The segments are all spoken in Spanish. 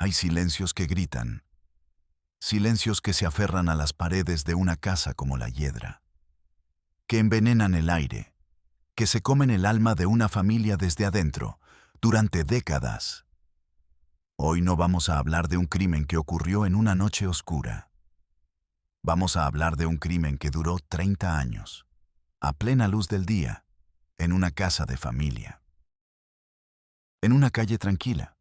Hay silencios que gritan, silencios que se aferran a las paredes de una casa como la hiedra, que envenenan el aire, que se comen el alma de una familia desde adentro, durante décadas. Hoy no vamos a hablar de un crimen que ocurrió en una noche oscura. Vamos a hablar de un crimen que duró 30 años, a plena luz del día, en una casa de familia. En una calle tranquila,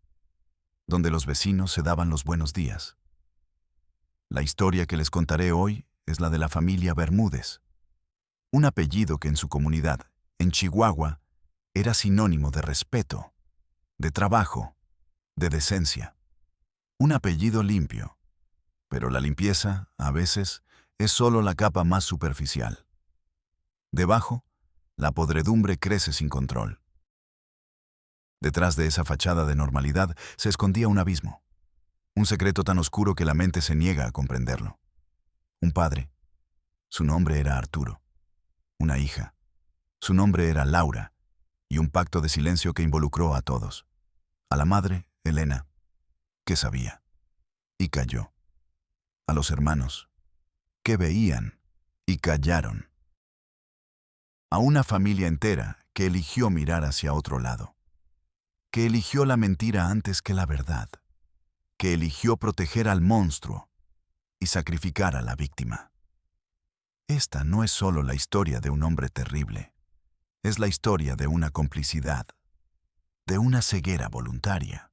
donde los vecinos se daban los buenos días. La historia que les contaré hoy es la de la familia Bermúdez, un apellido que en su comunidad, en Chihuahua, era sinónimo de respeto, de trabajo, de decencia. Un apellido limpio, pero la limpieza, a veces, es solo la capa más superficial. Debajo, la podredumbre crece sin control. Detrás de esa fachada de normalidad se escondía un abismo, un secreto tan oscuro que la mente se niega a comprenderlo. Un padre, su nombre era Arturo. Una hija, su nombre era Laura, y un pacto de silencio que involucró a todos. A la madre, Elena, que sabía, y calló. A los hermanos, que veían, y callaron. A una familia entera que eligió mirar hacia otro lado, que eligió la mentira antes que la verdad, que eligió proteger al monstruo y sacrificar a la víctima. Esta no es solo la historia de un hombre terrible, es la historia de una complicidad, de una ceguera voluntaria,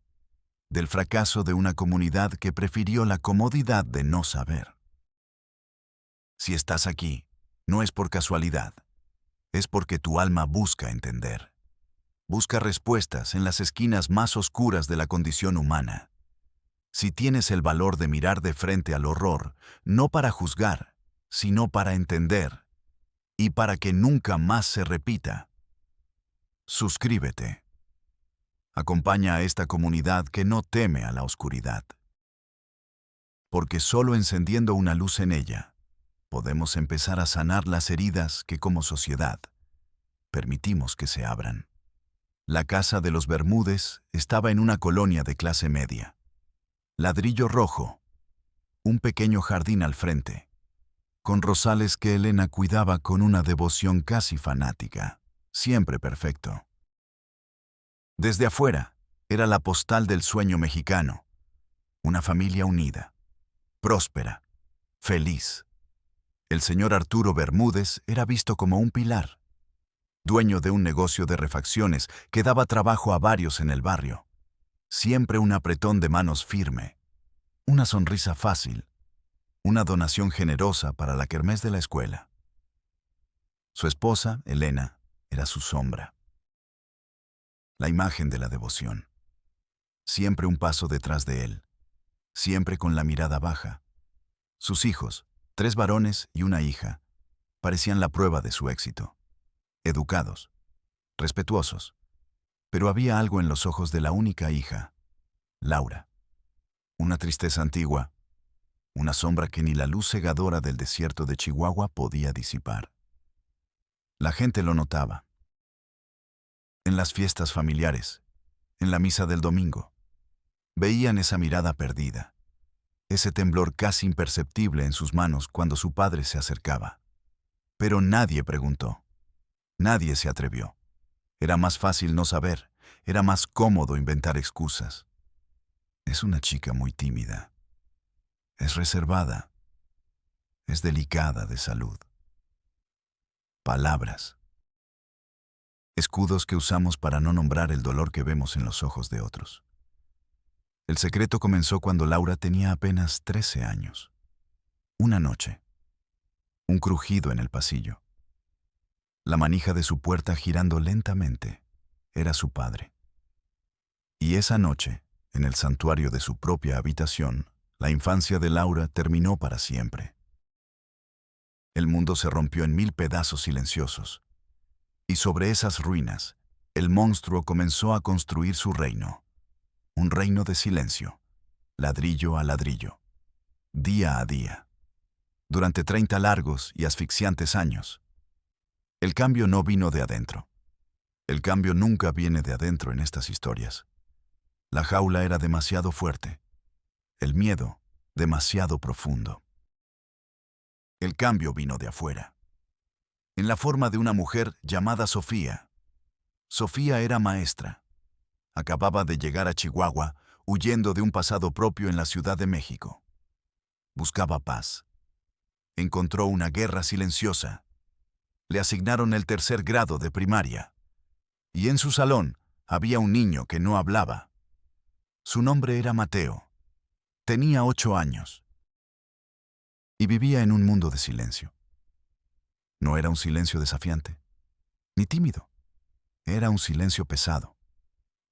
del fracaso de una comunidad que prefirió la comodidad de no saber. Si estás aquí, no es por casualidad, es porque tu alma busca entender. Busca respuestas en las esquinas más oscuras de la condición humana. Si tienes el valor de mirar de frente al horror, no para juzgar, sino para entender, y para que nunca más se repita, suscríbete. Acompaña a esta comunidad que no teme a la oscuridad. Porque solo encendiendo una luz en ella, podemos empezar a sanar las heridas que como sociedad permitimos que se abran. La casa de los Bermúdez estaba en una colonia de clase media. Ladrillo rojo, un pequeño jardín al frente, con rosales que Elena cuidaba con una devoción casi fanática, siempre perfecto. Desde afuera, era la postal del sueño mexicano, una familia unida, próspera, feliz. El señor Arturo Bermúdez era visto como un pilar, dueño de un negocio de refacciones que daba trabajo a varios en el barrio. Siempre un apretón de manos firme, una sonrisa fácil, una donación generosa para la kermés de la escuela. Su esposa, Elena, era su sombra, la imagen de la devoción. Siempre un paso detrás de él, siempre con la mirada baja. Sus hijos, 3 varones y una hija, parecían la prueba de su éxito. Educados, respetuosos, pero había algo en los ojos de la única hija, Laura. Una tristeza antigua, una sombra que ni la luz cegadora del desierto de Chihuahua podía disipar. La gente lo notaba. En las fiestas familiares, en la misa del domingo, veían esa mirada perdida, ese temblor casi imperceptible en sus manos cuando su padre se acercaba. Pero nadie preguntó, nadie se atrevió. Era más fácil no saber, era más cómodo inventar excusas. Es una chica muy tímida. Es reservada. Es delicada de salud. Palabras. Escudos que usamos para no nombrar el dolor que vemos en los ojos de otros. El secreto comenzó cuando Laura tenía apenas 13 años. Una noche. Un crujido en el pasillo. La manija de su puerta girando lentamente. Era su padre. Y esa noche, en el santuario de su propia habitación, la infancia de Laura terminó para siempre. El mundo se rompió en 1000 pedazos silenciosos. Y sobre esas ruinas, el monstruo comenzó a construir su reino. Un reino de silencio, ladrillo a ladrillo, día a día. Durante 30 largos y asfixiantes años. El cambio no vino de adentro. El cambio nunca viene de adentro en estas historias. La jaula era demasiado fuerte, El miedo, demasiado profundo. El cambio vino de afuera, en la forma de una mujer llamada Sofía. Sofía era maestra. Acababa de llegar a Chihuahua, huyendo de un pasado propio en la Ciudad de México. Buscaba paz. Encontró una guerra silenciosa. Le asignaron el 3er grado de primaria. Y en su salón había un niño que no hablaba. Su nombre era Mateo. Tenía 8 años. Y vivía en un mundo de silencio. No era un silencio desafiante, ni tímido. Era un silencio pesado,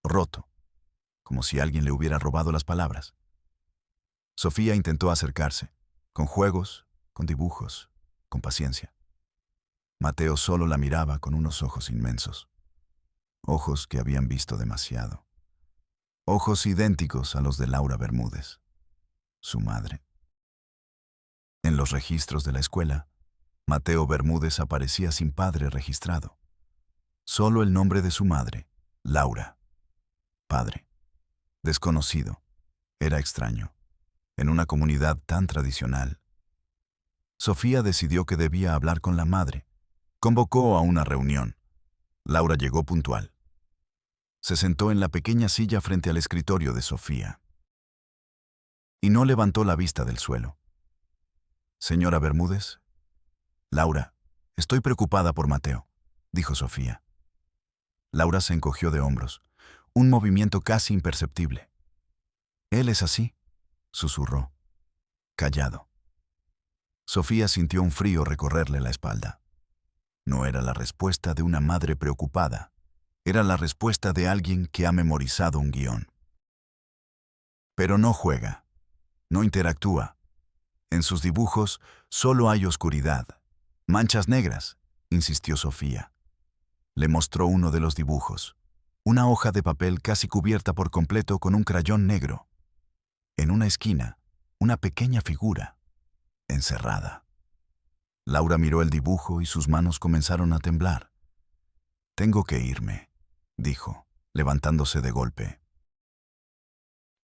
roto, como si alguien le hubiera robado las palabras. Sofía intentó acercarse, con juegos, con dibujos, con paciencia. Mateo solo la miraba con unos ojos inmensos, ojos que habían visto demasiado, ojos idénticos a los de Laura Bermúdez, su madre. En los registros de la escuela, Mateo Bermúdez aparecía sin padre registrado. Solo el nombre de su madre, Laura. Padre. Desconocido. Era extraño. En una comunidad tan tradicional. Sofía decidió que debía hablar con la madre. Convocó a una reunión. Laura llegó puntual. Se sentó en la pequeña silla frente al escritorio de Sofía. Y no levantó la vista del suelo. Señora Bermúdez. Laura, estoy preocupada por Mateo, dijo Sofía. Laura se encogió de hombros, un movimiento casi imperceptible. Él es así, susurró, callado. Sofía sintió un frío recorrerle la espalda. No era la respuesta de una madre preocupada, era la respuesta de alguien que ha memorizado un guión. Pero no juega, no interactúa. En sus dibujos solo hay oscuridad, manchas negras, insistió Sofía. Le mostró uno de los dibujos, una hoja de papel casi cubierta por completo con un crayón negro. En una esquina, una pequeña figura, encerrada. Laura miró el dibujo y sus manos comenzaron a temblar. Tengo que irme, dijo, levantándose de golpe.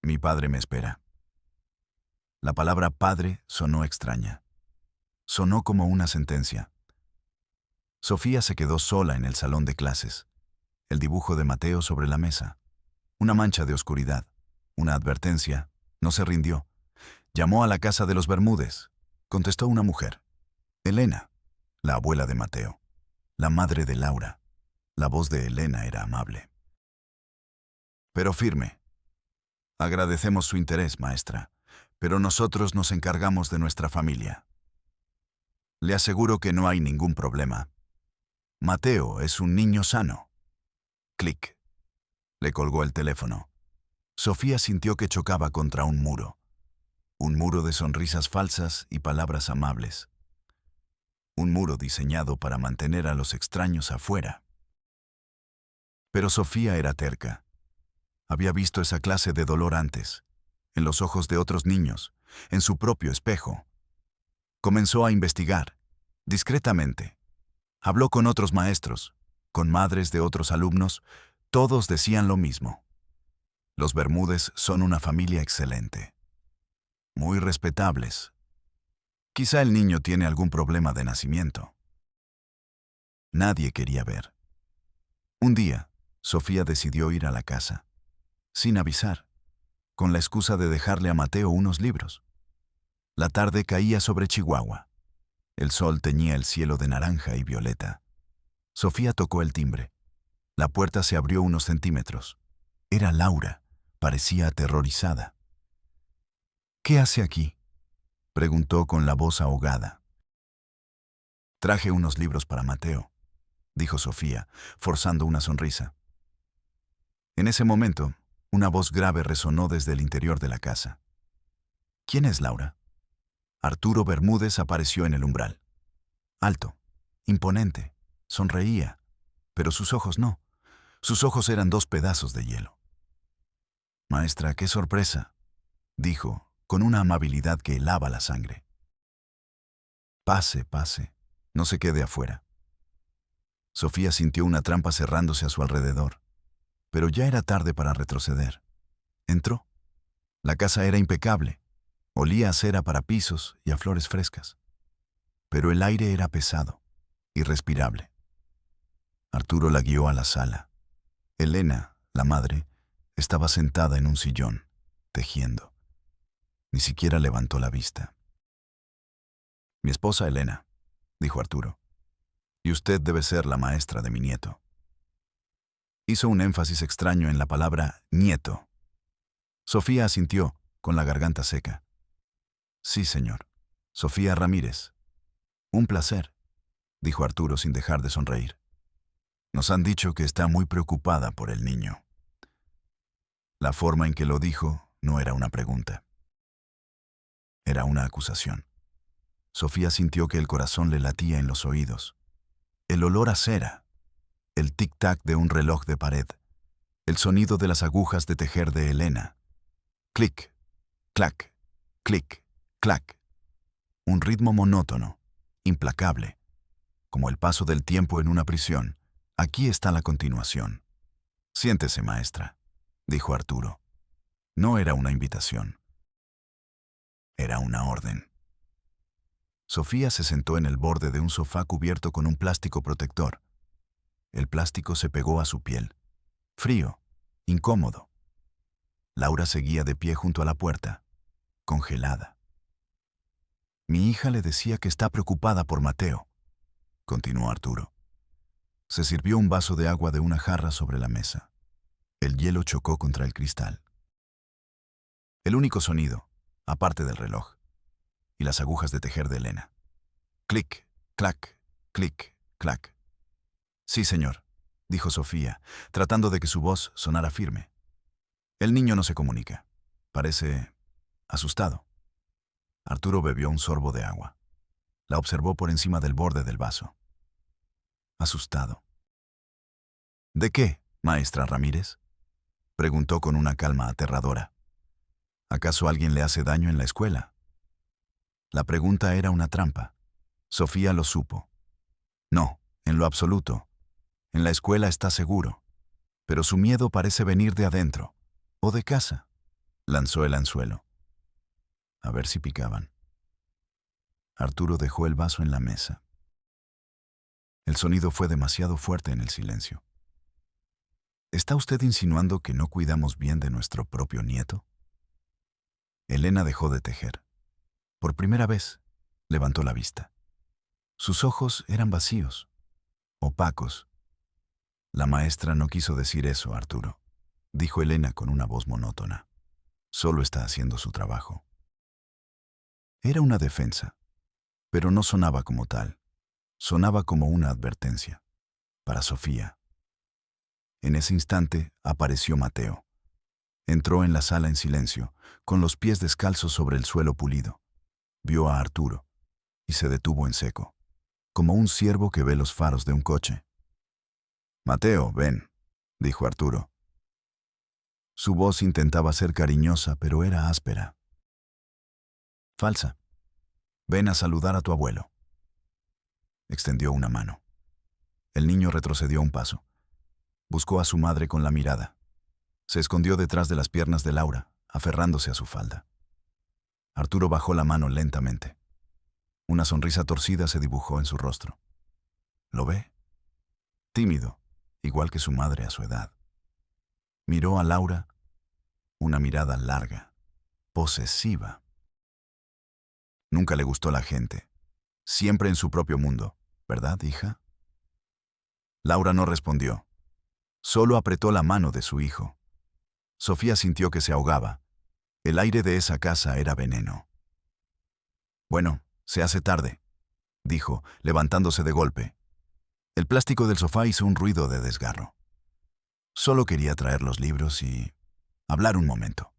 Mi padre me espera. La palabra padre sonó extraña. Sonó como una sentencia. Sofía se quedó sola en el salón de clases. El dibujo de Mateo sobre la mesa. Una mancha de oscuridad. Una advertencia. No se rindió. Llamó a la casa de los Bermúdez. Contestó una mujer. Elena, la abuela de Mateo. La madre de Laura. La voz de Elena era amable, pero firme. Agradecemos su interés, maestra, pero nosotros nos encargamos de nuestra familia. Le aseguro que no hay ningún problema. Mateo es un niño sano. Clic. Le colgó el teléfono. Sofía sintió que chocaba contra un muro de sonrisas falsas y palabras amables. Un muro diseñado para mantener a los extraños afuera. Pero Sofía era terca. Había visto esa clase de dolor antes, en los ojos de otros niños, en su propio espejo. Comenzó a investigar, discretamente. Habló con otros maestros, con madres de otros alumnos, todos decían lo mismo. Los Bermúdez son una familia excelente. Muy respetables. Quizá el niño tiene algún problema de nacimiento. Nadie quería ver. Un día, Sofía decidió ir a la casa, sin avisar, con la excusa de dejarle a Mateo unos libros. La tarde caía sobre Chihuahua. El sol teñía el cielo de naranja y violeta. Sofía tocó el timbre. La puerta se abrió unos centímetros. Era Laura. Parecía aterrorizada. ¿Qué hace aquí?, preguntó con la voz ahogada. Traje unos libros para Mateo, dijo Sofía, forzando una sonrisa. En ese momento, una voz grave resonó desde el interior de la casa. ¿Quién es Laura? Arturo Bermúdez apareció en el umbral. Alto, imponente, sonreía, pero sus ojos no. Sus ojos eran 2 pedazos de hielo. Maestra, qué sorpresa, dijo, con una amabilidad que helaba la sangre. Pase, pase, no se quede afuera. Sofía sintió una trampa cerrándose a su alrededor, pero ya era tarde para retroceder. Entró. La casa era impecable. Olía a cera para pisos y a flores frescas. Pero el aire era pesado, irrespirable. Arturo la guió a la sala. Elena, la madre, estaba sentada en un sillón, tejiendo. Ni siquiera levantó la vista. Mi esposa Elena, dijo Arturo, y usted debe ser la maestra de mi nieto. Hizo un énfasis extraño en la palabra nieto. Sofía asintió, con la garganta seca. Sí, señor. Sofía Ramírez. Un placer, dijo Arturo sin dejar de sonreír. Nos han dicho que está muy preocupada por el niño. La forma en que lo dijo no era una pregunta. Era una acusación. Sofía sintió que el corazón le latía en los oídos. El olor a cera, el tic-tac de un reloj de pared, el sonido de las agujas de tejer de Elena. Clic, clac, clic, clac. Un ritmo monótono, implacable, como el paso del tiempo en una prisión. Aquí está la continuación. Siéntese, maestra, dijo Arturo. No era una invitación. Era una orden. Sofía se sentó en el borde de un sofá cubierto con un plástico protector. El plástico se pegó a su piel. Frío, incómodo. Laura seguía de pie junto a la puerta, congelada. Mi hija le decía que está preocupada por Mateo, continuó Arturo. Se sirvió un vaso de agua de una jarra sobre la mesa. El hielo chocó contra el cristal. El único sonido, aparte del reloj, y las agujas de tejer de Elena. Clic, clac, clic, clac. Sí, señor, dijo Sofía, tratando de que su voz sonara firme. El niño no se comunica. Parece asustado. Arturo bebió un sorbo de agua. La observó por encima del borde del vaso. Asustado. ¿De qué, maestra Ramírez? Preguntó con una calma aterradora. ¿Acaso alguien le hace daño en la escuela? La pregunta era una trampa. Sofía lo supo. No, en lo absoluto. En la escuela está seguro. Pero su miedo parece venir de adentro. O de casa. Lanzó el anzuelo. A ver si picaban. Arturo dejó el vaso en la mesa. El sonido fue demasiado fuerte en el silencio. ¿Está usted insinuando que no cuidamos bien de nuestro propio nieto? Elena dejó de tejer. Por primera vez, levantó la vista. Sus ojos eran vacíos, opacos. La maestra no quiso decir eso, Arturo, dijo Elena con una voz monótona. Solo está haciendo su trabajo. Era una defensa, pero no sonaba como tal. Sonaba como una advertencia. Para Sofía. En ese instante apareció Mateo. Entró en la sala en silencio, con los pies descalzos sobre el suelo pulido. Vio a Arturo y se detuvo en seco, como un ciervo que ve los faros de un coche. Mateo, ven, dijo Arturo. Su voz intentaba ser cariñosa, pero era áspera. Falsa. Ven a saludar a tu abuelo. Extendió una mano. El niño retrocedió un paso. Buscó a su madre con la mirada. Se escondió detrás de las piernas de Laura, aferrándose a su falda. Arturo bajó la mano lentamente. Una sonrisa torcida se dibujó en su rostro. ¿Lo ve? Tímido, igual que su madre a su edad. Miró a Laura, una mirada larga, posesiva. Nunca le gustó la gente. Siempre en su propio mundo, ¿verdad, hija? Laura no respondió. Solo apretó la mano de su hijo. Sofía sintió que se ahogaba. El aire de esa casa era veneno. Bueno, se hace tarde, dijo, levantándose de golpe. El plástico del sofá hizo un ruido de desgarro. Solo quería traer los libros y hablar un momento.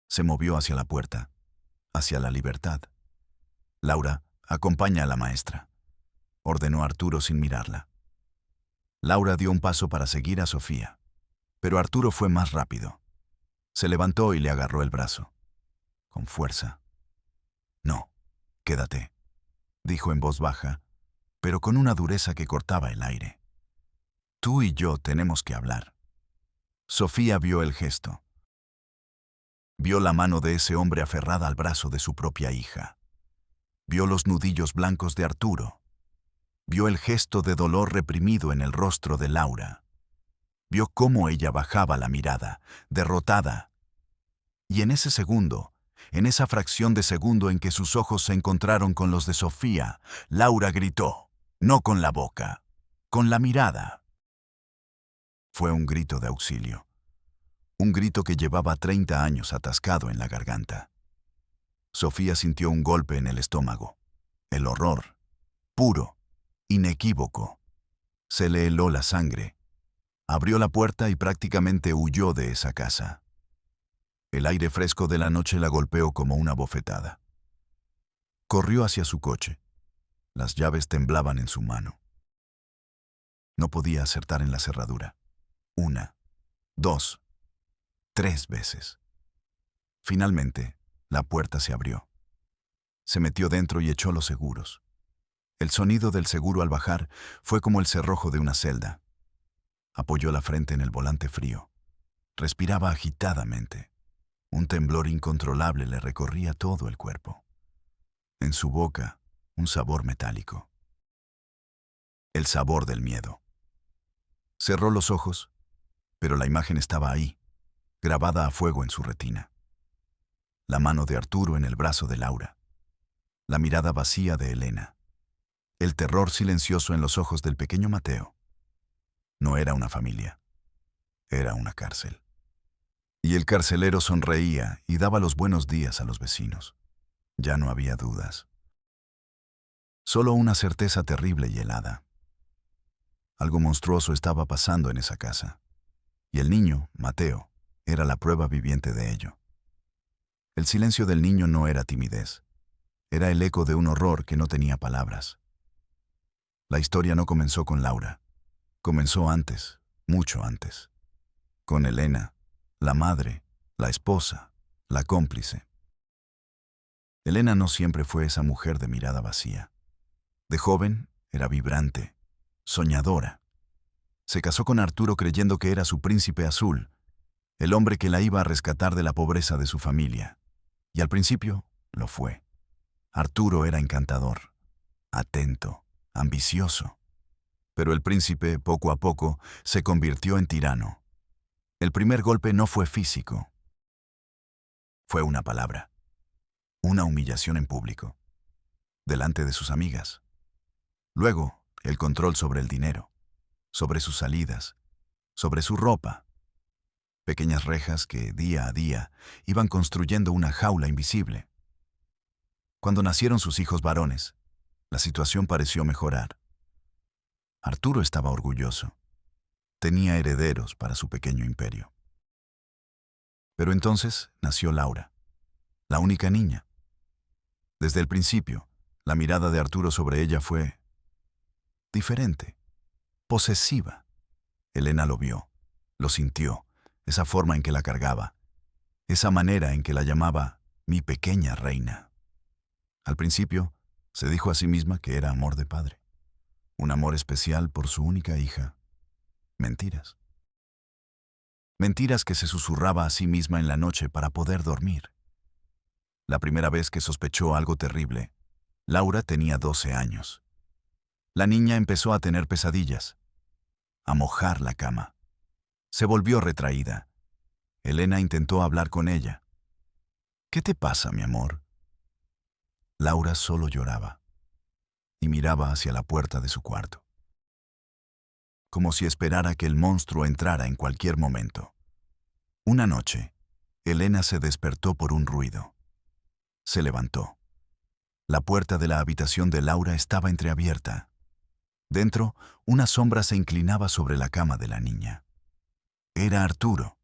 Se movió hacia la puerta, hacia la libertad. Laura, acompaña a la maestra, ordenó Arturo sin mirarla. Laura dio un paso para seguir a Sofía, pero Arturo fue más rápido. Se levantó y le agarró el brazo, con fuerza. No, quédate, dijo en voz baja, pero con una dureza que cortaba el aire. Tú y yo tenemos que hablar. Sofía vio el gesto. Vio la mano de ese hombre aferrada al brazo de su propia hija. Vio los nudillos blancos de Arturo. Vio el gesto de dolor reprimido en el rostro de Laura. Vio cómo ella bajaba la mirada, derrotada. Y en ese segundo, en esa fracción de segundo en que sus ojos se encontraron con los de Sofía, Laura gritó, no con la boca, con la mirada. Fue un grito de auxilio. Un grito que llevaba 30 años atascado en la garganta. Sofía sintió un golpe en el estómago. El horror, puro, inequívoco. Se le heló la sangre. Abrió la puerta y prácticamente huyó de esa casa. El aire fresco de la noche la golpeó como una bofetada. Corrió hacia su coche. Las llaves temblaban en su mano. No podía acertar en la cerradura. 1, 2, 3 veces. Finalmente, la puerta se abrió. Se metió dentro y echó los seguros. El sonido del seguro al bajar fue como el cerrojo de una celda. Apoyó la frente en el volante frío. Respiraba agitadamente. Un temblor incontrolable le recorría todo el cuerpo. En su boca, un sabor metálico. El sabor del miedo. Cerró los ojos, pero la imagen estaba ahí, grabada a fuego en su retina. La mano de Arturo en el brazo de Laura. La mirada vacía de Elena. El terror silencioso en los ojos del pequeño Mateo. No era una familia. Era una cárcel. Y el carcelero sonreía y daba los buenos días a los vecinos. Ya no había dudas. Solo una certeza terrible y helada. Algo monstruoso estaba pasando en esa casa. Y el niño, Mateo, era la prueba viviente de ello. El silencio del niño no era timidez. Era el eco de un horror que no tenía palabras. La historia no comenzó con Laura. Comenzó antes, mucho antes. Con Elena, la madre, la esposa, la cómplice. Elena no siempre fue esa mujer de mirada vacía. De joven, era vibrante, soñadora. Se casó con Arturo creyendo que era su príncipe azul, el hombre que la iba a rescatar de la pobreza de su familia. Y al principio, lo fue. Arturo era encantador, atento, ambicioso. Pero el príncipe, poco a poco, se convirtió en tirano. El primer golpe no fue físico. Fue una palabra. Una humillación en público. Delante de sus amigas. Luego, el control sobre el dinero. Sobre sus salidas. Sobre su ropa. Pequeñas rejas que, día a día, iban construyendo una jaula invisible. Cuando nacieron sus hijos varones, la situación pareció mejorar. Arturo estaba orgulloso. Tenía herederos para su pequeño imperio. Pero entonces nació Laura, la única niña. Desde el principio, la mirada de Arturo sobre ella fue diferente, posesiva. Elena lo vio, lo sintió, esa forma en que la cargaba, esa manera en que la llamaba mi pequeña reina. Al principio, se dijo a sí misma que era amor de padre, un amor especial por su única hija. Mentiras. Mentiras que se susurraba a sí misma en la noche para poder dormir. La primera vez que sospechó algo terrible, Laura tenía 12 años. La niña empezó a tener pesadillas, a mojar la cama. Se volvió retraída. Elena intentó hablar con ella. ¿Qué te pasa, mi amor? Laura solo lloraba y miraba hacia la puerta de su cuarto, como si esperara que el monstruo entrara en cualquier momento. Una noche, Elena se despertó por un ruido. Se levantó. La puerta de la habitación de Laura estaba entreabierta. Dentro, una sombra se inclinaba sobre la cama de la niña. Era Arturo.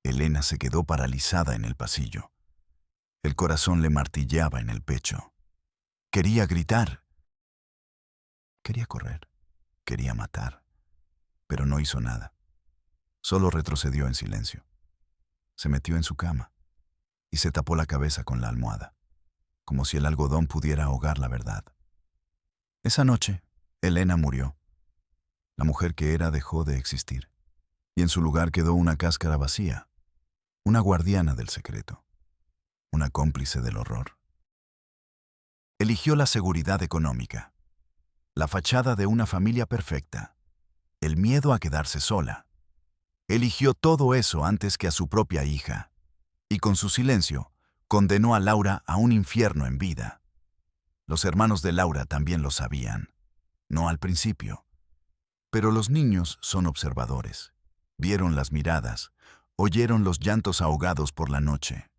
Elena se quedó paralizada en el pasillo. El corazón le martilleaba en el pecho. Quería gritar. Quería correr. Quería matar. Pero no hizo nada. Solo retrocedió en silencio. Se metió en su cama y se tapó la cabeza con la almohada, como si el algodón pudiera ahogar la verdad. Esa noche, Elena murió. La mujer que era dejó de existir, y en su lugar quedó una cáscara vacía. una guardiana del secreto, una cómplice del horror. Eligió la seguridad económica, la fachada de una familia perfecta, el miedo a quedarse sola. Eligió todo eso antes que a su propia hija, y con su silencio condenó a Laura a un infierno en vida. Los hermanos de Laura también lo sabían, no al principio. Pero los niños son observadores. Vieron las miradas, oyeron los llantos ahogados por la noche.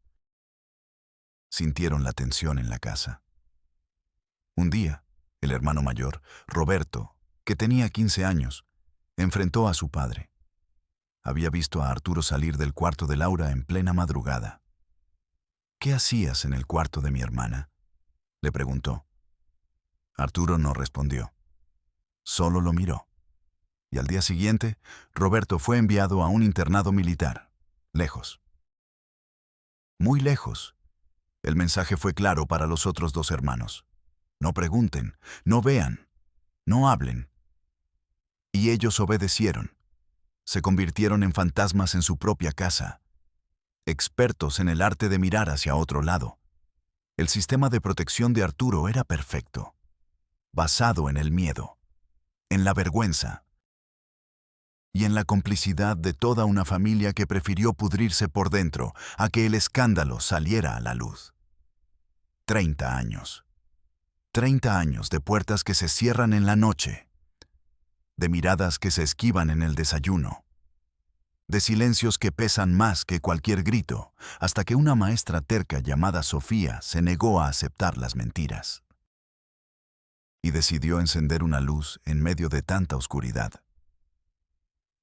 Sintieron la tensión en la casa. Un día, el hermano mayor, Roberto, que tenía 15 años, enfrentó a su padre. Había visto a Arturo salir del cuarto de Laura en plena madrugada. «¿Qué hacías en el cuarto de mi hermana?», le preguntó. Arturo no respondió. Solo lo miró. Y al día siguiente, Roberto fue enviado a un internado militar, lejos. Muy lejos. El mensaje fue claro para los otros dos hermanos. No pregunten, no vean, no hablen. Y ellos obedecieron. Se convirtieron en fantasmas en su propia casa, expertos en el arte de mirar hacia otro lado. El sistema de protección de Arturo era perfecto, basado en el miedo, en la vergüenza y en la complicidad de toda una familia que prefirió pudrirse por dentro a que el escándalo saliera a la luz. 30 años. 30 años de puertas que se cierran en la noche, de miradas que se esquivan en el desayuno, de silencios que pesan más que cualquier grito, hasta que una maestra terca llamada Sofía se negó a aceptar las mentiras. Y decidió encender una luz en medio de tanta oscuridad.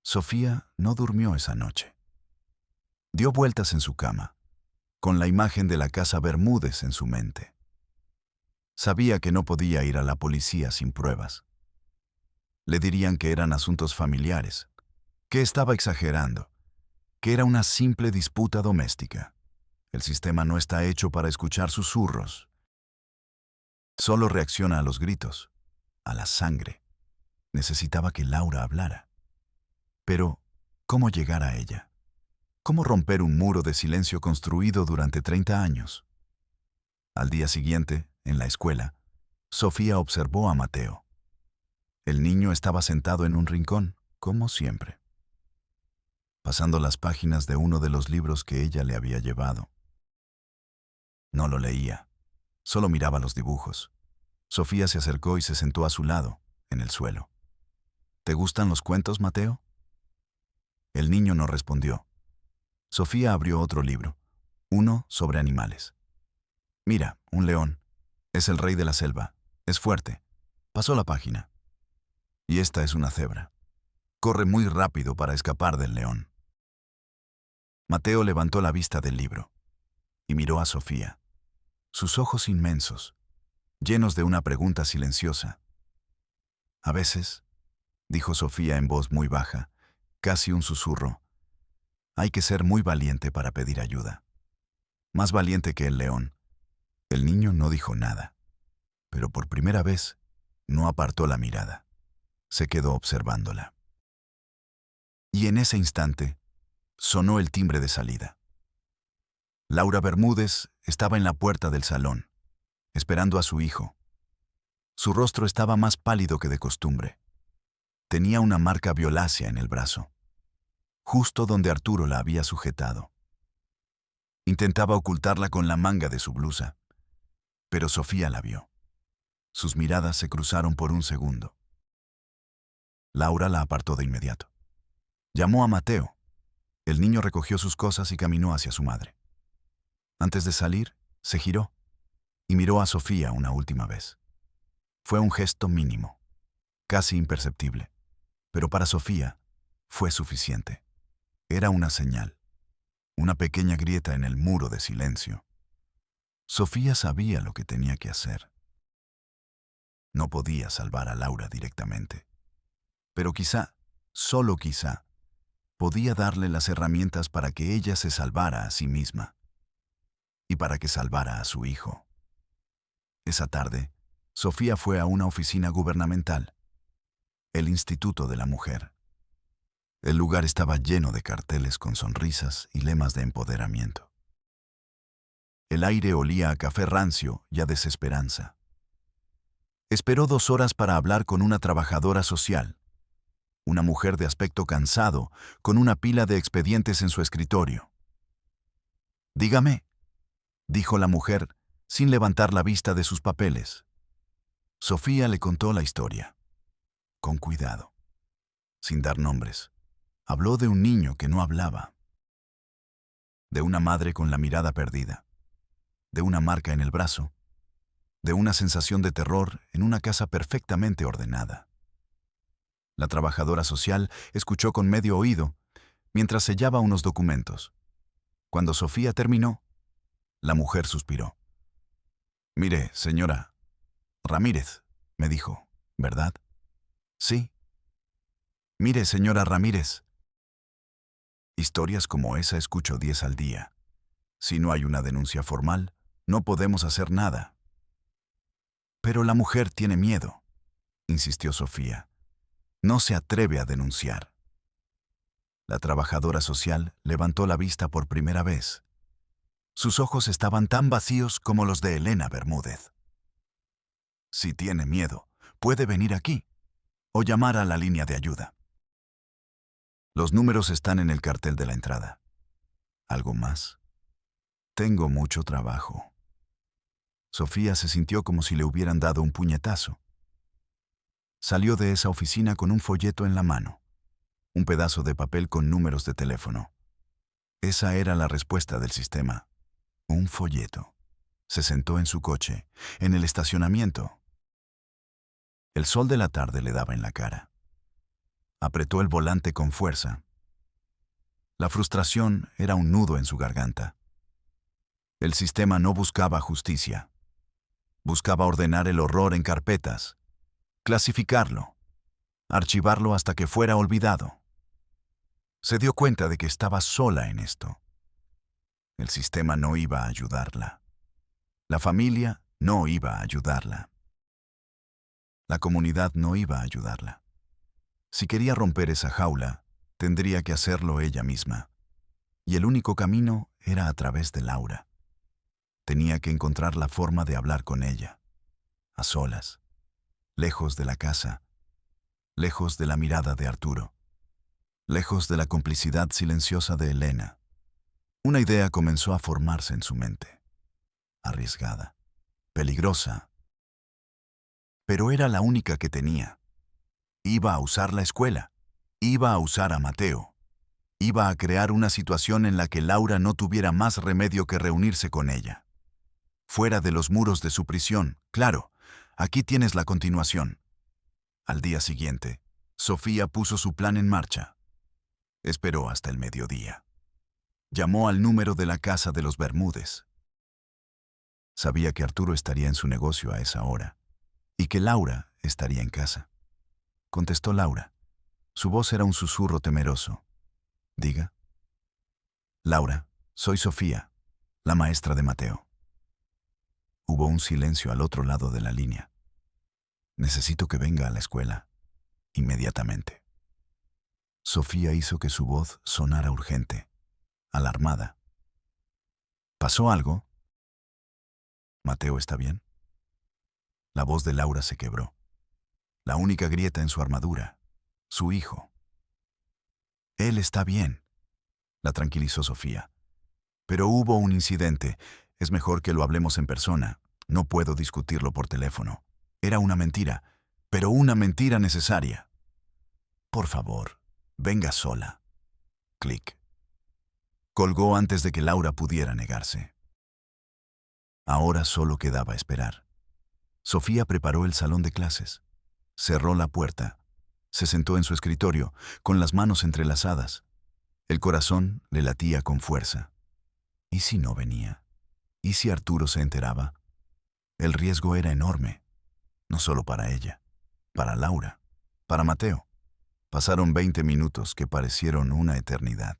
Sofía no durmió esa noche. Dio vueltas en su cama, con la imagen de la casa Bermúdez en su mente. Sabía que no podía ir a la policía sin pruebas. Le dirían que eran asuntos familiares, que estaba exagerando, que era una simple disputa doméstica. El sistema no está hecho para escuchar susurros. Solo reacciona a los gritos, a la sangre. Necesitaba que Laura hablara. Pero, ¿cómo llegar a ella? ¿Cómo romper un muro de silencio construido durante 30 años? Al día siguiente, en la escuela, Sofía observó a Mateo. El niño estaba sentado en un rincón, como siempre, pasando las páginas de uno de los libros que ella le había llevado. No lo leía, solo miraba los dibujos. Sofía se acercó y se sentó a su lado, en el suelo. ¿Te gustan los cuentos, Mateo? El niño no respondió. Sofía abrió otro libro, uno sobre animales. Mira, un león. Es el rey de la selva. Es fuerte. Pasó la página. Y esta es una cebra. Corre muy rápido para escapar del león. Mateo levantó la vista del libro y miró a Sofía. Sus ojos inmensos, llenos de una pregunta silenciosa. A veces, dijo Sofía en voz muy baja, casi un susurro, hay que ser muy valiente para pedir ayuda. Más valiente que el león. El niño no dijo nada, pero por primera vez no apartó la mirada. Se quedó observándola. Y en ese instante, sonó el timbre de salida. Laura Bermúdez estaba en la puerta del salón, esperando a su hijo. Su rostro estaba más pálido que de costumbre. Tenía una marca violácea en el brazo, justo donde Arturo la había sujetado. Intentaba ocultarla con la manga de su blusa, pero Sofía la vio. Sus miradas se cruzaron por un segundo. Laura la apartó de inmediato. Llamó a Mateo. El niño recogió sus cosas y caminó hacia su madre. Antes de salir, se giró y miró a Sofía una última vez. Fue un gesto mínimo, casi imperceptible, pero para Sofía fue suficiente. Era una señal, una pequeña grieta en el muro de silencio. Sofía sabía lo que tenía que hacer. No podía salvar a Laura directamente, pero quizá, solo quizá, podía darle las herramientas para que ella se salvara a sí misma y para que salvara a su hijo. Esa tarde, Sofía fue a una oficina gubernamental, el Instituto de la Mujer. El lugar estaba lleno de carteles con sonrisas y lemas de empoderamiento. El aire olía a café rancio y a desesperanza. Esperó 2 horas para hablar con una trabajadora social, una mujer de aspecto cansado, con una pila de expedientes en su escritorio. «Dígame», dijo la mujer, sin levantar la vista de sus papeles. Sofía le contó la historia. Con cuidado, sin dar nombres. Habló de un niño que no hablaba, de una madre con la mirada perdida, de una marca en el brazo, de una sensación de terror en una casa perfectamente ordenada. La trabajadora social escuchó con medio oído mientras sellaba unos documentos. Cuando Sofía terminó, la mujer suspiró. «Mire, señora Ramírez», me dijo, «¿verdad?» «Sí». «Mire, señora Ramírez, historias como esa escucho 10 al día. Si no hay una denuncia formal, no podemos hacer nada». «Pero la mujer tiene miedo», insistió Sofía. «No se atreve a denunciar». La trabajadora social levantó la vista por primera vez. Sus ojos estaban tan vacíos como los de Elena Bermúdez. «Si tiene miedo, puede venir aquí o llamar a la línea de ayuda. Los números están en el cartel de la entrada. ¿Algo más?» «Tengo mucho trabajo». Sofía se sintió como si le hubieran dado un puñetazo. Salió de esa oficina con un folleto en la mano, un pedazo de papel con números de teléfono. Esa era la respuesta del sistema. Un folleto. Se sentó en su coche, en el estacionamiento. El sol de la tarde le daba en la cara. Apretó el volante con fuerza. La frustración era un nudo en su garganta. El sistema no buscaba justicia. Buscaba ordenar el horror en carpetas, clasificarlo, archivarlo hasta que fuera olvidado. Se dio cuenta de que estaba sola en esto. El sistema no iba a ayudarla. La familia no iba a ayudarla. La comunidad no iba a ayudarla. Si quería romper esa jaula, tendría que hacerlo ella misma. Y el único camino era a través de Laura. Tenía que encontrar la forma de hablar con ella, a solas, lejos de la casa, lejos de la mirada de Arturo, lejos de la complicidad silenciosa de Elena. Una idea comenzó a formarse en su mente. Arriesgada, peligrosa. Pero era la única que tenía. Iba a usar la escuela. Iba a usar a Mateo. Iba a crear una situación en la que Laura no tuviera más remedio que reunirse con ella. Fuera de los muros de su prisión, claro. Aquí tienes la continuación. Al día siguiente, Sofía puso su plan en marcha. Esperó hasta el mediodía. Llamó al número de la casa de los Bermúdez. Sabía que Arturo estaría en su negocio a esa hora y que Laura estaría en casa. Contestó Laura. Su voz era un susurro temeroso. «Diga». «Laura, soy Sofía, la maestra de Mateo». Hubo un silencio al otro lado de la línea. «Necesito que venga a la escuela, inmediatamente». Sofía hizo que su voz sonara urgente, alarmada. «¿Pasó algo? ¿Mateo está bien?» La voz de Laura se quebró. La única grieta en su armadura, su hijo. «Él está bien», la tranquilizó Sofía. «Pero hubo un incidente. Es mejor que lo hablemos en persona. No puedo discutirlo por teléfono. Era una mentira, pero una mentira necesaria. Por favor, venga sola». Clic. Colgó antes de que Laura pudiera negarse. Ahora solo quedaba esperar. Sofía preparó el salón de clases. Cerró la puerta. Se sentó en su escritorio, con las manos entrelazadas. El corazón le latía con fuerza. ¿Y si no venía? ¿Y si Arturo se enteraba? El riesgo era enorme. No solo para ella, para Laura, para Mateo. Pasaron 20 minutos que parecieron una eternidad.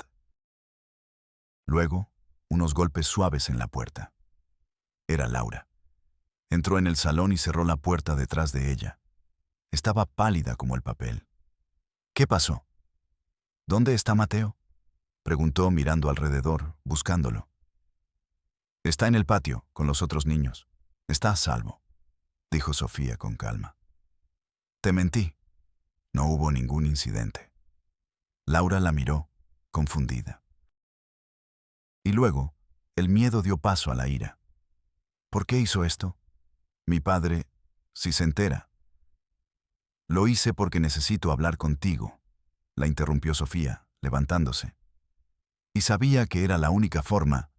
Luego, unos golpes suaves en la puerta. Era Laura. Entró en el salón y cerró la puerta detrás de ella. Estaba pálida como el papel. «¿Qué pasó?». ¿Dónde está Mateo? Preguntó mirando alrededor, buscándolo. Está en el patio, con los otros niños. Está a salvo, dijo Sofía con calma. Te mentí. No hubo ningún incidente. Laura la miró, confundida. Y luego, el miedo dio paso a la ira. ¿Por qué hizo esto? Mi padre, si se entera. Lo hice porque necesito hablar contigo, la interrumpió Sofía, levantándose. Y sabía que era la única forma.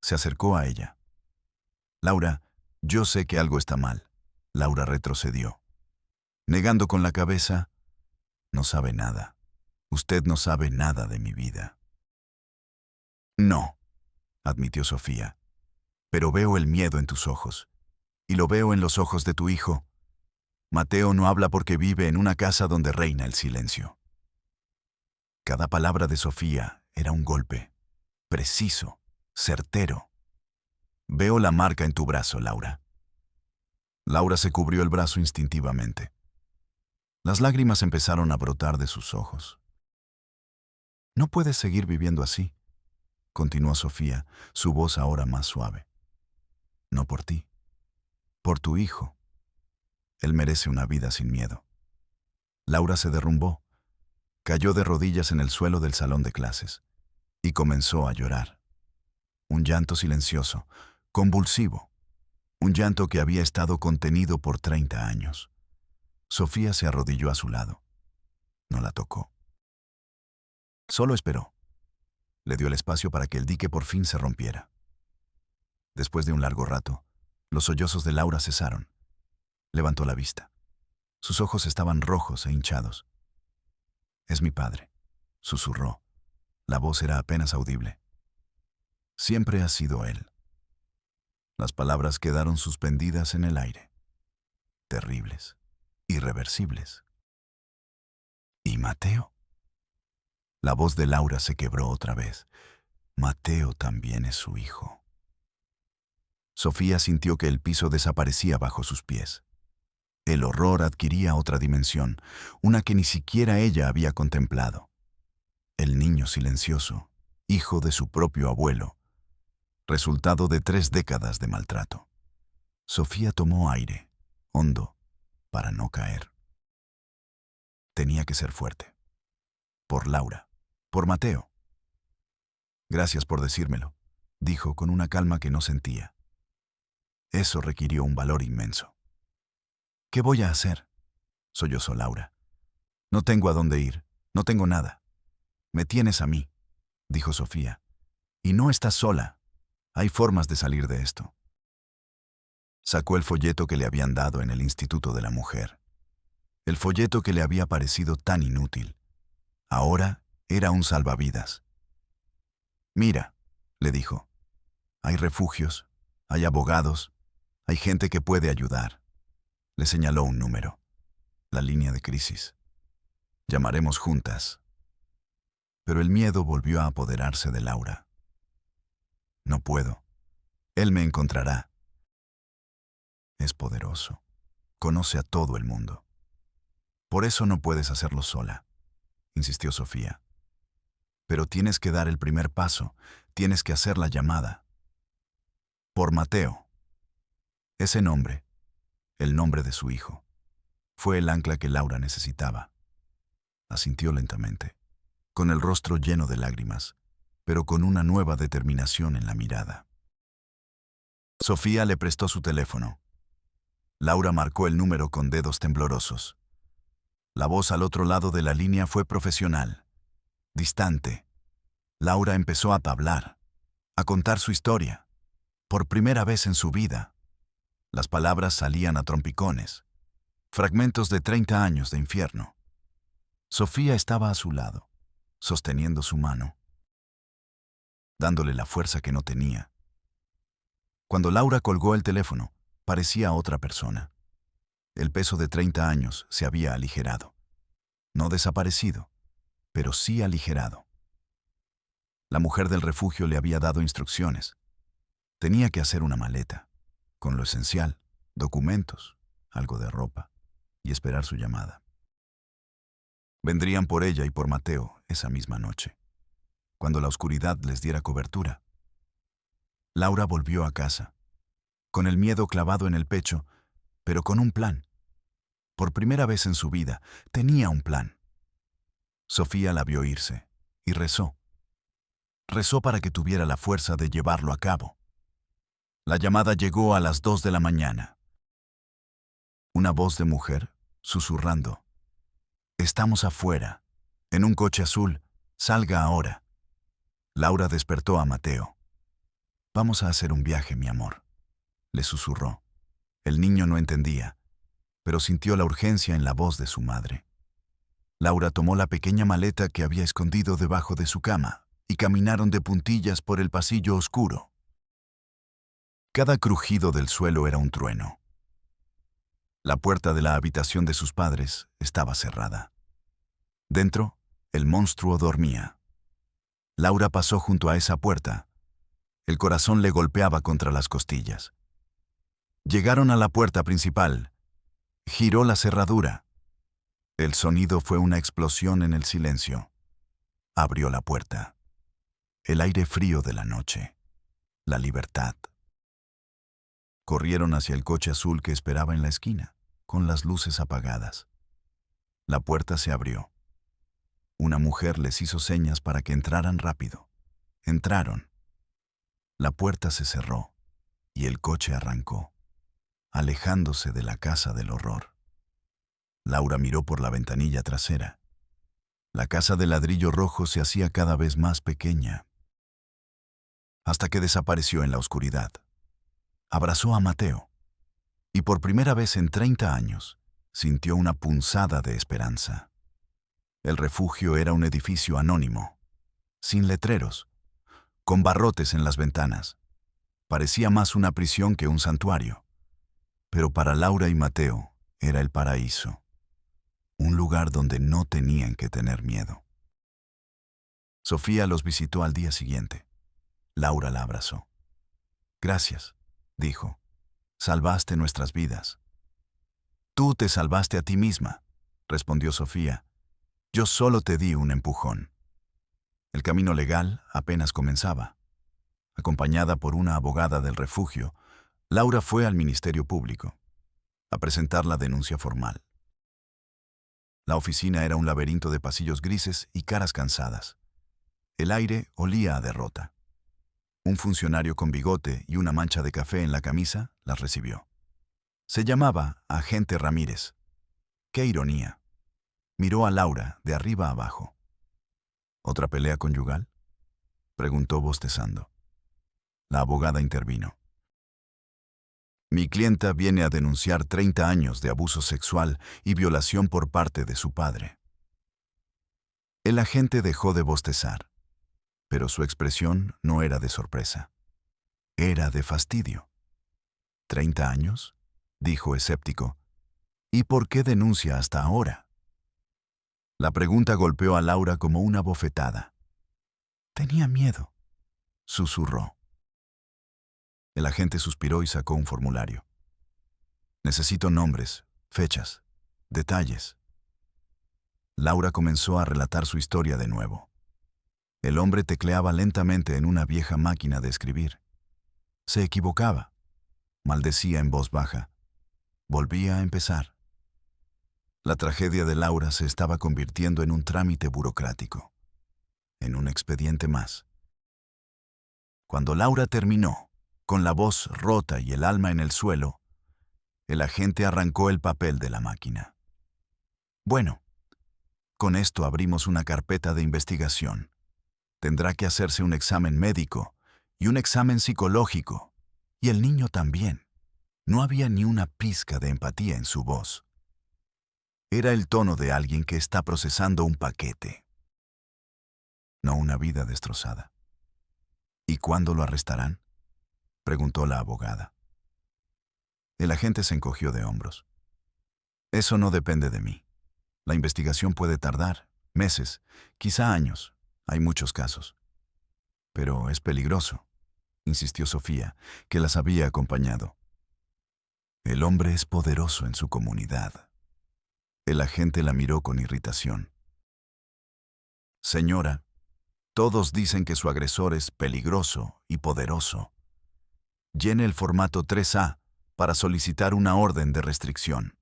Se acercó a ella. Laura, yo sé que algo está mal. Laura retrocedió. Negando con la cabeza, no sabe nada. Usted no sabe nada de mi vida. No, admitió Sofía, pero veo el miedo en tus ojos, y lo veo en los ojos de tu hijo. Mateo no habla porque vive en una casa donde reina el silencio. Cada palabra de Sofía era un golpe, preciso, certero. Veo la marca en tu brazo, Laura. Laura se cubrió el brazo instintivamente. Las lágrimas empezaron a brotar de sus ojos. No puedes seguir viviendo así, continuó Sofía, su voz ahora más suave. No por ti, por tu hijo. Él merece una vida sin miedo. Laura se derrumbó, cayó de rodillas en el suelo del salón de clases y comenzó a llorar. Un llanto silencioso, convulsivo, un llanto que había estado contenido por 30 años. Sofía se arrodilló a su lado. No la tocó. Solo esperó. Le dio el espacio para que el dique por fin se rompiera. Después de un largo rato, los sollozos de Laura cesaron. Levantó la vista. Sus ojos estaban rojos e hinchados. Es mi padre, susurró. La voz era apenas audible. Siempre ha sido él. Las palabras quedaron suspendidas en el aire. Terribles, irreversibles. ¿Y Mateo? La voz de Laura se quebró otra vez. Mateo también es su hijo. Sofía sintió que el piso desaparecía bajo sus pies. El horror adquiría otra dimensión, una que ni siquiera ella había contemplado. El niño silencioso, hijo de su propio abuelo, resultado de 3 décadas de maltrato. Sofía tomó aire, hondo, para no caer. Tenía que ser fuerte. Por Laura, por Mateo. Gracias por decírmelo, dijo con una calma que no sentía. Eso requirió un valor inmenso. ¿Qué voy a hacer? Sollozó Laura. No tengo a dónde ir, no tengo nada. Me tienes a mí, dijo Sofía. Y no estás sola. Hay formas de salir de esto. Sacó el folleto que le habían dado en el Instituto de la Mujer. El folleto que le había parecido tan inútil. Ahora era un salvavidas. Mira, le dijo, hay refugios, hay abogados, hay gente que puede ayudar. Le señaló un número, la línea de crisis. Llamaremos juntas. Pero el miedo volvió a apoderarse de Laura. No puedo. Él me encontrará. Es poderoso. Conoce a todo el mundo. Por eso no puedes hacerlo sola, insistió Sofía. Pero tienes que dar el primer paso, tienes que hacer la llamada. Por Mateo. Ese nombre, el nombre de su hijo, fue el ancla que Laura necesitaba. Asintió lentamente, con el rostro lleno de lágrimas, pero con una nueva determinación en la mirada. Sofía le prestó su teléfono. Laura marcó el número con dedos temblorosos. La voz al otro lado de la línea fue profesional, distante. Laura empezó a hablar, a contar su historia, por primera vez en su vida. Las palabras salían a trompicones, fragmentos de 30 años de infierno. Sofía estaba a su lado, sosteniendo su mano, dándole la fuerza que no tenía. Cuando Laura colgó el teléfono, parecía otra persona. El peso de 30 años se había aligerado. No desaparecido, pero sí aligerado. La mujer del refugio le había dado instrucciones. Tenía que hacer una maleta, con lo esencial, documentos, algo de ropa, y esperar su llamada. Vendrían por ella y por Mateo esa misma noche, cuando la oscuridad les diera cobertura. Laura volvió a casa, con el miedo clavado en el pecho, pero con un plan. Por primera vez en su vida, tenía un plan. Sofía la vio irse y rezó. Rezó para que tuviera la fuerza de llevarlo a cabo. La llamada llegó a las 2 de la mañana. Una voz de mujer, susurrando. Estamos afuera, en un coche azul, salga ahora. Laura despertó a Mateo. Vamos a hacer un viaje, mi amor, le susurró. El niño no entendía, pero sintió la urgencia en la voz de su madre. Laura tomó la pequeña maleta que había escondido debajo de su cama y caminaron de puntillas por el pasillo oscuro. Cada crujido del suelo era un trueno. La puerta de la habitación de sus padres estaba cerrada. Dentro, el monstruo dormía. Laura pasó junto a esa puerta. El corazón le golpeaba contra las costillas. Llegaron a la puerta principal. Giró la cerradura. El sonido fue una explosión en el silencio. Abrió la puerta. El aire frío de la noche. La libertad. Corrieron hacia el coche azul que esperaba en la esquina, con las luces apagadas. La puerta se abrió. Una mujer les hizo señas para que entraran rápido. Entraron. La puerta se cerró y el coche arrancó, alejándose de la casa del horror. Laura miró por la ventanilla trasera. La casa de ladrillo rojo se hacía cada vez más pequeña, hasta que desapareció en la oscuridad. Abrazó a Mateo, y por primera vez en 30 años, sintió una punzada de esperanza. El refugio era un edificio anónimo, sin letreros, con barrotes en las ventanas. Parecía más una prisión que un santuario, pero para Laura y Mateo era el paraíso, un lugar donde no tenían que tener miedo. Sofía los visitó al día siguiente. Laura la abrazó. Gracias, dijo. Salvaste nuestras vidas. Tú te salvaste a ti misma, respondió Sofía. Yo solo te di un empujón. El camino legal apenas comenzaba. Acompañada por una abogada del refugio, Laura fue al Ministerio Público a presentar la denuncia formal. La oficina era un laberinto de pasillos grises y caras cansadas. El aire olía a derrota. Un funcionario con bigote y una mancha de café en la camisa las recibió. Se llamaba Agente Ramírez. ¡Qué ironía! Miró a Laura de arriba a abajo. ¿Otra pelea conyugal?, preguntó bostezando. La abogada intervino. Mi clienta viene a denunciar 30 años de abuso sexual y violación por parte de su padre. El agente dejó de bostezar, pero su expresión no era de sorpresa. Era de fastidio. ¿30 años?, dijo escéptico. ¿Y por qué denuncia hasta ahora? La pregunta golpeó a Laura como una bofetada. Tenía miedo, susurró. El agente suspiró y sacó un formulario. Necesito nombres, fechas, detalles. Laura comenzó a relatar su historia de nuevo. El hombre tecleaba lentamente en una vieja máquina de escribir. Se equivocaba. Maldecía en voz baja. Volvía a empezar. La tragedia de Laura se estaba convirtiendo en un trámite burocrático, en un expediente más. Cuando Laura terminó, con la voz rota y el alma en el suelo, el agente arrancó el papel de la máquina. Bueno, con esto abrimos una carpeta de investigación. Tendrá que hacerse un examen médico y un examen psicológico, y el niño también. No había ni una pizca de empatía en su voz. Era el tono de alguien que está procesando un paquete, no una vida destrozada. ¿Y cuándo lo arrestarán?, preguntó la abogada. El agente se encogió de hombros. Eso no depende de mí. La investigación puede tardar meses, quizá años. Hay muchos casos. Pero es peligroso, insistió Sofía, que las había acompañado. El hombre es poderoso en su comunidad. El agente la miró con irritación. Señora, todos dicen que su agresor es peligroso y poderoso. Llene el formato 3A para solicitar una orden de restricción.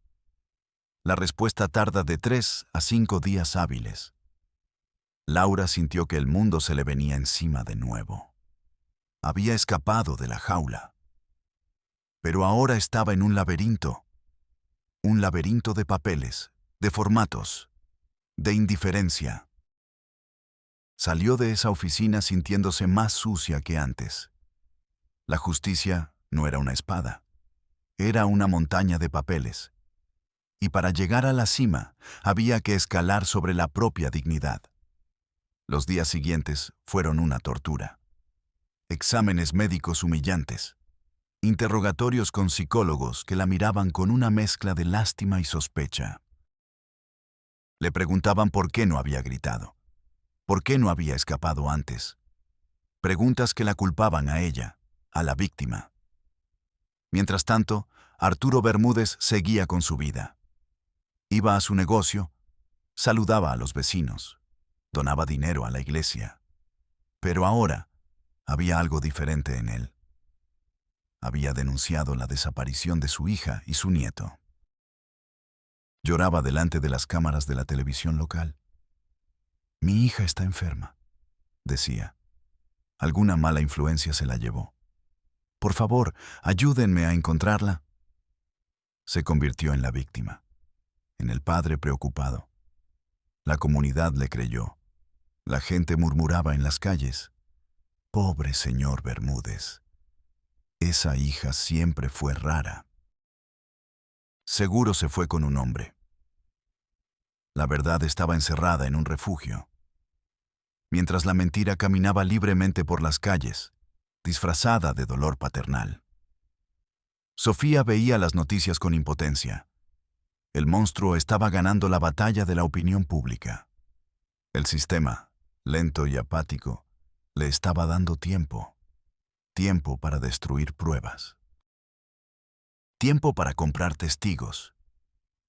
La respuesta tarda de 3 a 5 días hábiles. Laura sintió que el mundo se le venía encima de nuevo. Había escapado de la jaula. Pero ahora estaba en un laberinto de papeles, de formatos, de indiferencia. Salió de esa oficina sintiéndose más sucia que antes. La justicia no era una espada, era una montaña de papeles. Y para llegar a la cima, había que escalar sobre la propia dignidad. Los días siguientes fueron una tortura. Exámenes médicos humillantes. Interrogatorios con psicólogos que la miraban con una mezcla de lástima y sospecha. Le preguntaban por qué no había gritado, por qué no había escapado antes. Preguntas que la culpaban a ella, a la víctima. Mientras tanto, Arturo Bermúdez seguía con su vida. Iba a su negocio, saludaba a los vecinos, donaba dinero a la iglesia. Pero ahora había algo diferente en él. Había denunciado la desaparición de su hija y su nieto. Lloraba delante de las cámaras de la televisión local. Mi hija está enferma, decía. Alguna mala influencia se la llevó. Por favor, ayúdenme a encontrarla. Se convirtió en la víctima, en el padre preocupado. La comunidad le creyó. La gente murmuraba en las calles. Pobre señor Bermúdez. Esa hija siempre fue rara. Seguro se fue con un hombre. La verdad estaba encerrada en un refugio. Mientras la mentira caminaba libremente por las calles, disfrazada de dolor paternal. Sofía veía las noticias con impotencia. El monstruo estaba ganando la batalla de la opinión pública. El sistema, lento y apático, le estaba dando tiempo. Tiempo para destruir pruebas. Tiempo para comprar testigos.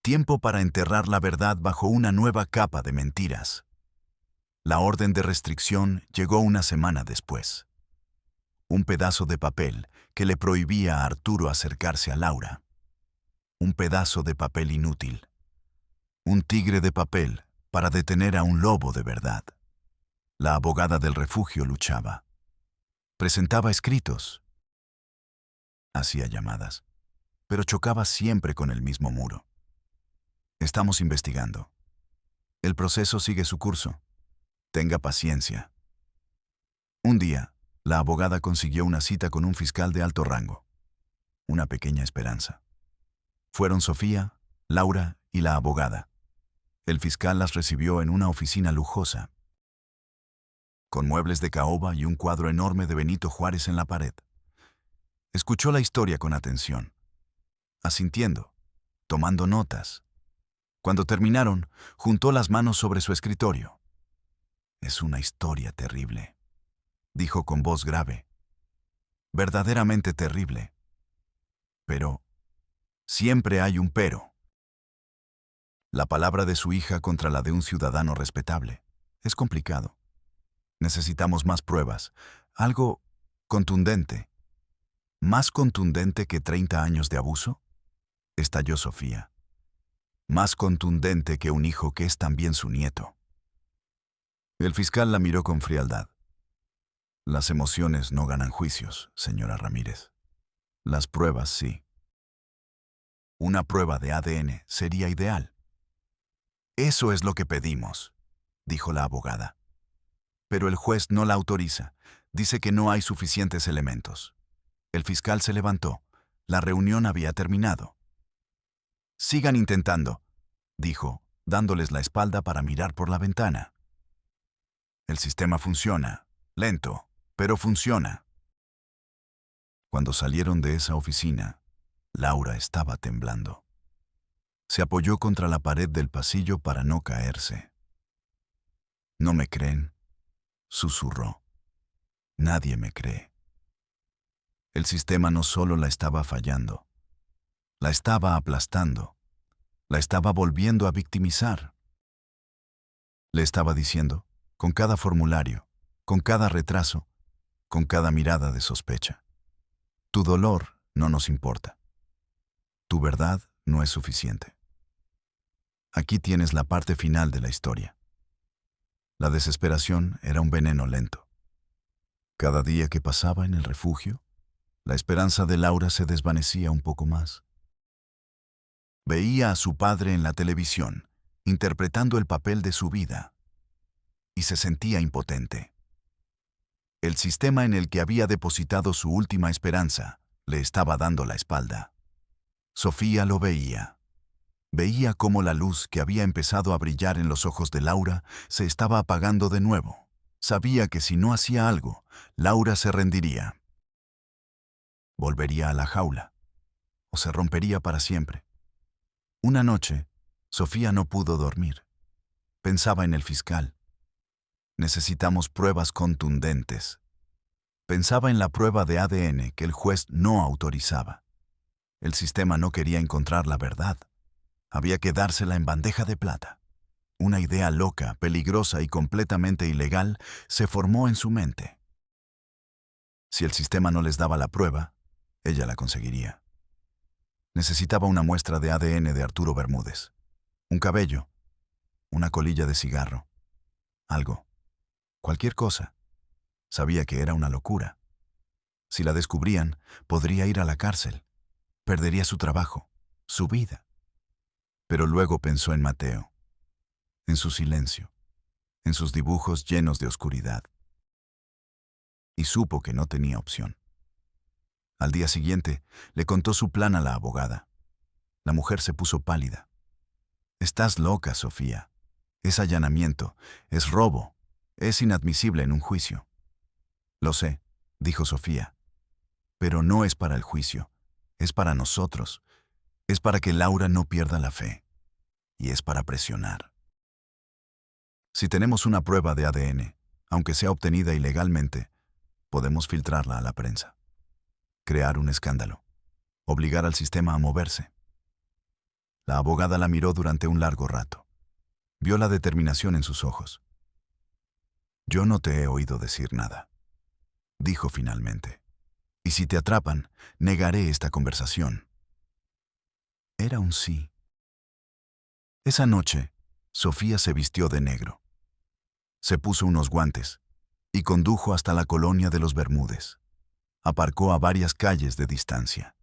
Tiempo para enterrar la verdad bajo una nueva capa de mentiras. La orden de restricción llegó una semana después. Un pedazo de papel que le prohibía a Arturo acercarse a Laura. Un pedazo de papel inútil. Un tigre de papel para detener a un lobo de verdad. La abogada del refugio luchaba. Presentaba escritos. Hacía llamadas, pero chocaba siempre con el mismo muro. Estamos investigando. El proceso sigue su curso. Tenga paciencia. Un día, la abogada consiguió una cita con un fiscal de alto rango. Una pequeña esperanza. Fueron Sofía, Laura y la abogada. El fiscal las recibió en una oficina lujosa, con muebles de caoba y un cuadro enorme de Benito Juárez en la pared. Escuchó la historia con atención, asintiendo, tomando notas. Cuando terminaron, juntó las manos sobre su escritorio. Es una historia terrible, dijo con voz grave. Verdaderamente terrible. Pero, siempre hay un pero. La palabra de su hija contra la de un ciudadano respetable. Es complicado. Necesitamos más pruebas, algo contundente. ¿Más contundente que 30 años de abuso? Estalló Sofía. Más contundente que un hijo que es también su nieto. El fiscal la miró con frialdad. Las emociones no ganan juicios, señora Ramírez. Las pruebas sí. Una prueba de ADN sería ideal. Eso es lo que pedimos, dijo la abogada. Pero el juez no la autoriza. Dice que no hay suficientes elementos. El fiscal se levantó. La reunión había terminado. Sigan intentando, dijo, dándoles la espalda para mirar por la ventana. El sistema funciona. Lento, pero funciona. Cuando salieron de esa oficina, Laura estaba temblando. Se apoyó contra la pared del pasillo para no caerse. ¿No me creen?, susurró. Nadie me cree. El sistema no solo la estaba fallando, la estaba aplastando, la estaba volviendo a victimizar. Le estaba diciendo, con cada formulario, con cada retraso, con cada mirada de sospecha. Tu dolor no nos importa. Tu verdad no es suficiente. Aquí tienes la parte final de la historia. La desesperación era un veneno lento. Cada día que pasaba en el refugio, la esperanza de Laura se desvanecía un poco más. Veía a su padre en la televisión, interpretando el papel de su vida, y se sentía impotente. El sistema en el que había depositado su última esperanza le estaba dando la espalda. Sofía lo veía. Veía cómo la luz que había empezado a brillar en los ojos de Laura se estaba apagando de nuevo. Sabía que si no hacía algo, Laura se rendiría. Volvería a la jaula, o se rompería para siempre. Una noche, Sofía no pudo dormir. Pensaba en el fiscal. Necesitamos pruebas contundentes. Pensaba en la prueba de ADN que el juez no autorizaba. El sistema no quería encontrar la verdad. Había que dársela en bandeja de plata. Una idea loca, peligrosa y completamente ilegal se formó en su mente. Si el sistema no les daba la prueba, ella la conseguiría. Necesitaba una muestra de ADN de Arturo Bermúdez. Un cabello, una colilla de cigarro, algo, cualquier cosa. Sabía que era una locura. Si la descubrían, podría ir a la cárcel. Perdería su trabajo, su vida. Pero luego pensó en Mateo, en su silencio, en sus dibujos llenos de oscuridad. Y supo que no tenía opción. Al día siguiente, le contó su plan a la abogada. La mujer se puso pálida. «Estás loca, Sofía. Es allanamiento, es robo, es inadmisible en un juicio». «Lo sé», dijo Sofía, «pero no es para el juicio, es para nosotros, es para que Laura no pierda la fe, y es para presionar. Si tenemos una prueba de ADN, aunque sea obtenida ilegalmente, podemos filtrarla a la prensa. Crear un escándalo. Obligar al sistema a moverse». La abogada la miró durante un largo rato. Vio la determinación en sus ojos. «Yo no te he oído decir nada», dijo finalmente. «Y si te atrapan, negaré esta conversación». Era un sí. Esa noche, Sofía se vistió de negro. Se puso unos guantes y condujo hasta la colonia de los Bermúdez. Aparcó a varias calles de distancia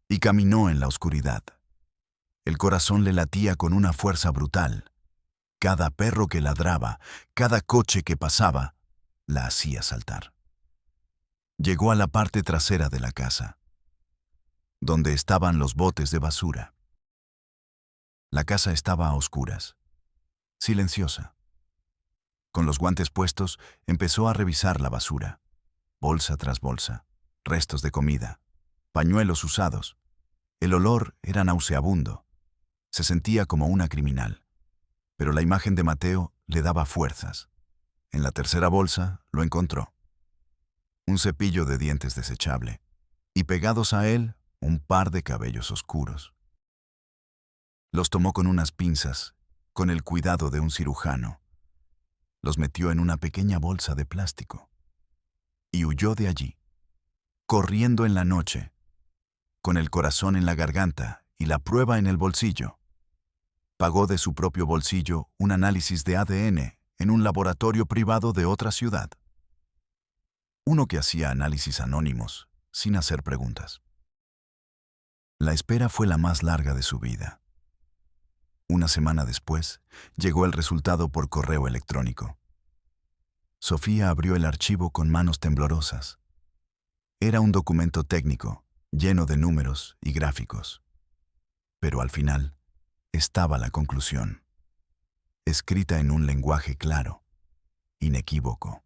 y caminó en la oscuridad. El corazón le latía con una fuerza brutal. Cada perro que ladraba, cada coche que pasaba, la hacía saltar. Llegó a la parte trasera de la casa, donde estaban los botes de basura. La casa estaba a oscuras, silenciosa. Con los guantes puestos, empezó a revisar la basura, bolsa tras bolsa, restos de comida, pañuelos usados. El olor era nauseabundo. Se sentía como una criminal. Pero la imagen de Mateo le daba fuerzas. En la tercera bolsa lo encontró. Un cepillo de dientes desechable. Y pegados a él, un par de cabellos oscuros. Los tomó con unas pinzas, con el cuidado de un cirujano. Los metió en una pequeña bolsa de plástico. Y huyó de allí, corriendo en la noche, con el corazón en la garganta y la prueba en el bolsillo. Pagó de su propio bolsillo un análisis de ADN en un laboratorio privado de otra ciudad. Uno que hacía análisis anónimos, sin hacer preguntas. La espera fue la más larga de su vida. Una semana después, llegó el resultado por correo electrónico. Sofía abrió el archivo con manos temblorosas. Era un documento técnico, lleno de números y gráficos. Pero al final, estaba la conclusión, escrita en un lenguaje claro, inequívoco.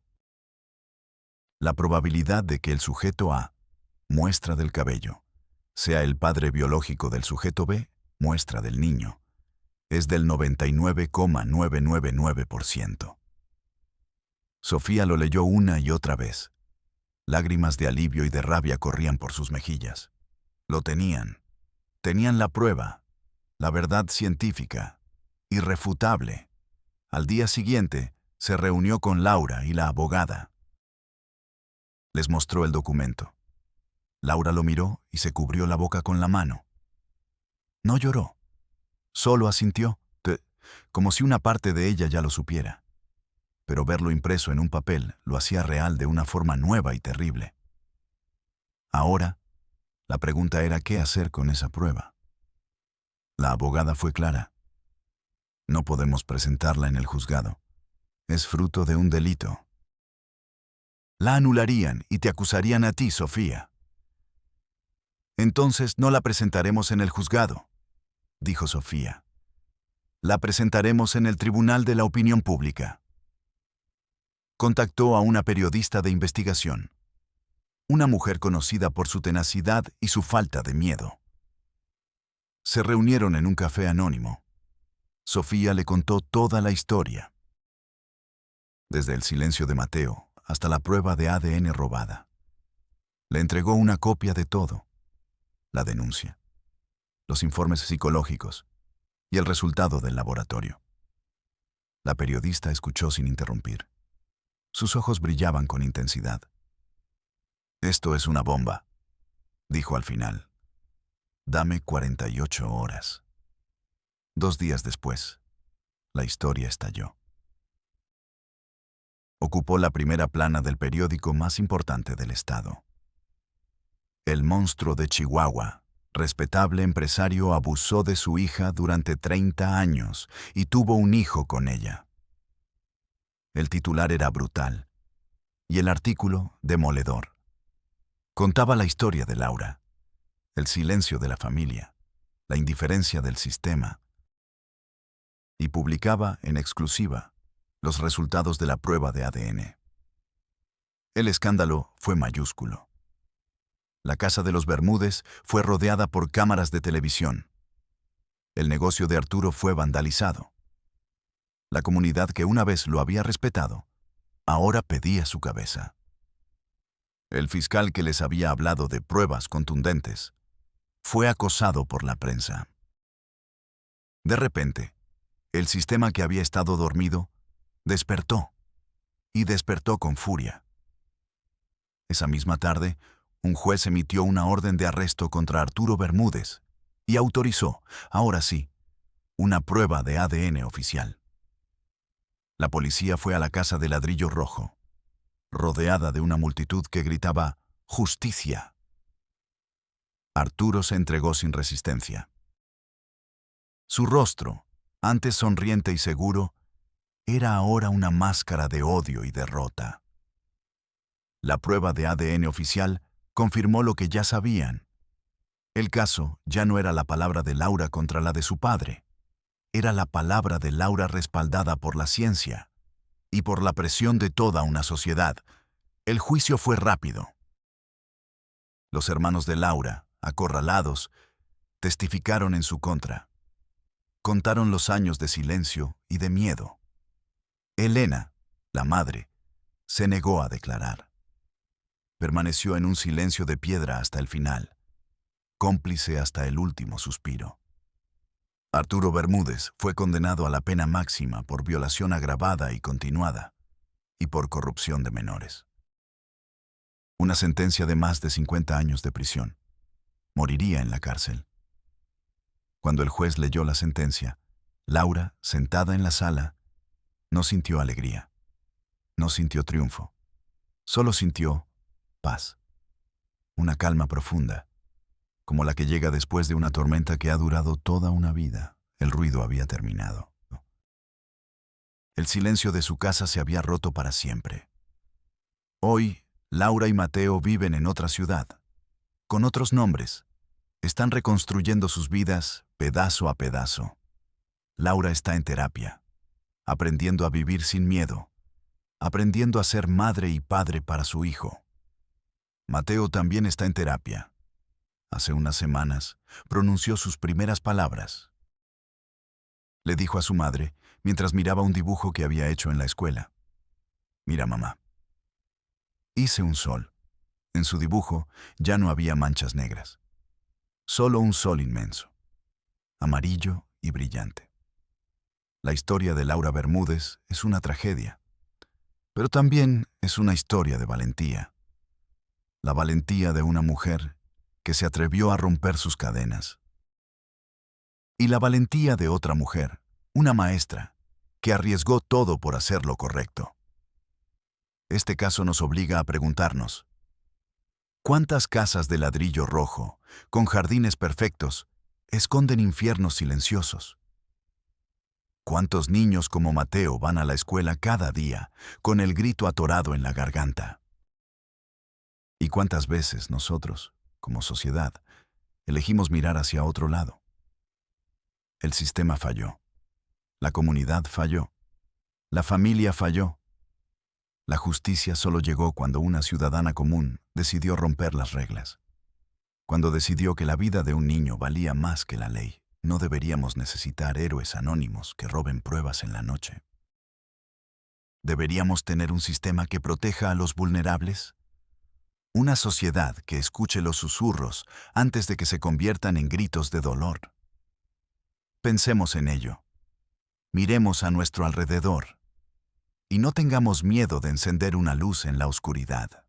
La probabilidad de que el sujeto A, muestra del cabello, sea el padre biológico del sujeto B, muestra del niño, es del 99,999%. Sofía lo leyó una y otra vez. Lágrimas de alivio y de rabia corrían por sus mejillas. Lo tenían. Tenían la prueba, la verdad científica, irrefutable. Al día siguiente, Se reunió con Laura y la abogada. Les mostró el documento. Laura lo miró y se cubrió la boca con la mano. No lloró, solo asintió, como si una parte de ella ya lo supiera. Pero verlo impreso en un papel lo hacía real de una forma nueva y terrible. Ahora, la pregunta era qué hacer con esa prueba. La abogada fue clara. No podemos presentarla en el juzgado. Es fruto de un delito. La anularían y te acusarían a ti, Sofía. Entonces no la presentaremos en el juzgado, dijo Sofía. La presentaremos en el Tribunal de la Opinión Pública. Contactó a una periodista de investigación, una mujer conocida por su tenacidad y su falta de miedo. Se reunieron en un café anónimo. Sofía le contó toda la historia, desde el silencio de Mateo hasta la prueba de ADN robada. Le entregó una copia de todo: la denuncia, los informes psicológicos y el resultado del laboratorio. La periodista escuchó sin interrumpir. Sus ojos brillaban con intensidad. «Esto es una bomba», dijo al final. «Dame 48 horas». 2 días después, la historia estalló. Ocupó la primera plana del periódico más importante del estado. El monstruo de Chihuahua, respetable empresario, abusó de su hija durante 30 años y tuvo un hijo con ella. El titular era brutal y el artículo demoledor. Contaba la historia de Laura, el silencio de la familia, la indiferencia del sistema, y publicaba en exclusiva los resultados de la prueba de ADN. El escándalo fue mayúsculo. La casa de los Bermúdez fue rodeada por cámaras de televisión. El negocio de Arturo fue vandalizado. La comunidad que una vez lo había respetado, ahora pedía su cabeza. El fiscal que les había hablado de pruebas contundentes fue acosado por la prensa. De repente, el sistema que había estado dormido despertó, y despertó con furia. Esa misma tarde, un juez emitió una orden de arresto contra Arturo Bermúdez y autorizó, ahora sí, una prueba de ADN oficial. La policía fue a la casa de ladrillo rojo, rodeada de una multitud que gritaba «¡Justicia!». Arturo se entregó sin resistencia. Su rostro, antes sonriente y seguro, era ahora una máscara de odio y derrota. La prueba de ADN oficial confirmó lo que ya sabían. El caso ya no era la palabra de Laura contra la de su padre. Era la palabra de Laura respaldada por la ciencia y por la presión de toda una sociedad. El juicio fue rápido. Los hermanos de Laura, acorralados, testificaron en su contra. Contaron los años de silencio y de miedo. Elena, la madre, se negó a declarar. Permaneció en un silencio de piedra hasta el final, cómplice hasta el último suspiro. Arturo Bermúdez fue condenado a la pena máxima por violación agravada y continuada y por corrupción de menores. Una sentencia de más de 50 años de prisión. Moriría en la cárcel. Cuando el juez leyó la sentencia, Laura, sentada en la sala, no sintió alegría, no sintió triunfo, solo sintió paz, una calma profunda, como la que llega después de una tormenta que ha durado toda una vida. El ruido había terminado. El silencio de su casa se había roto para siempre. Hoy, Laura y Mateo viven en otra ciudad, con otros nombres. Están reconstruyendo sus vidas pedazo a pedazo. Laura está en terapia, aprendiendo a vivir sin miedo, aprendiendo a ser madre y padre para su hijo. Mateo también está en terapia. Hace unas semanas pronunció sus primeras palabras. Le dijo a su madre mientras miraba un dibujo que había hecho en la escuela: «Mira, mamá. Hice un sol. En su dibujo ya no había manchas negras. Solo un sol inmenso, amarillo y brillante». La historia de Laura Bermúdez es una tragedia. Pero también es una historia de valentía. La valentía de una mujer que se atrevió a romper sus cadenas. Y la valentía de otra mujer, una maestra, que arriesgó todo por hacer lo correcto. Este caso nos obliga a preguntarnos, ¿cuántas casas de ladrillo rojo, con jardines perfectos, esconden infiernos silenciosos? ¿Cuántos niños como Mateo van a la escuela cada día, con el grito atorado en la garganta? ¿Y cuántas veces nosotros, como sociedad, elegimos mirar hacia otro lado? El sistema falló. La comunidad falló. La familia falló. La justicia solo llegó cuando una ciudadana común decidió romper las reglas. Cuando decidió que la vida de un niño valía más que la ley. No deberíamos necesitar héroes anónimos que roben pruebas en la noche. ¿Deberíamos tener un sistema que proteja a los vulnerables? Una sociedad que escuche los susurros antes de que se conviertan en gritos de dolor. Pensemos en ello. Miremos a nuestro alrededor. Y no tengamos miedo de encender una luz en la oscuridad.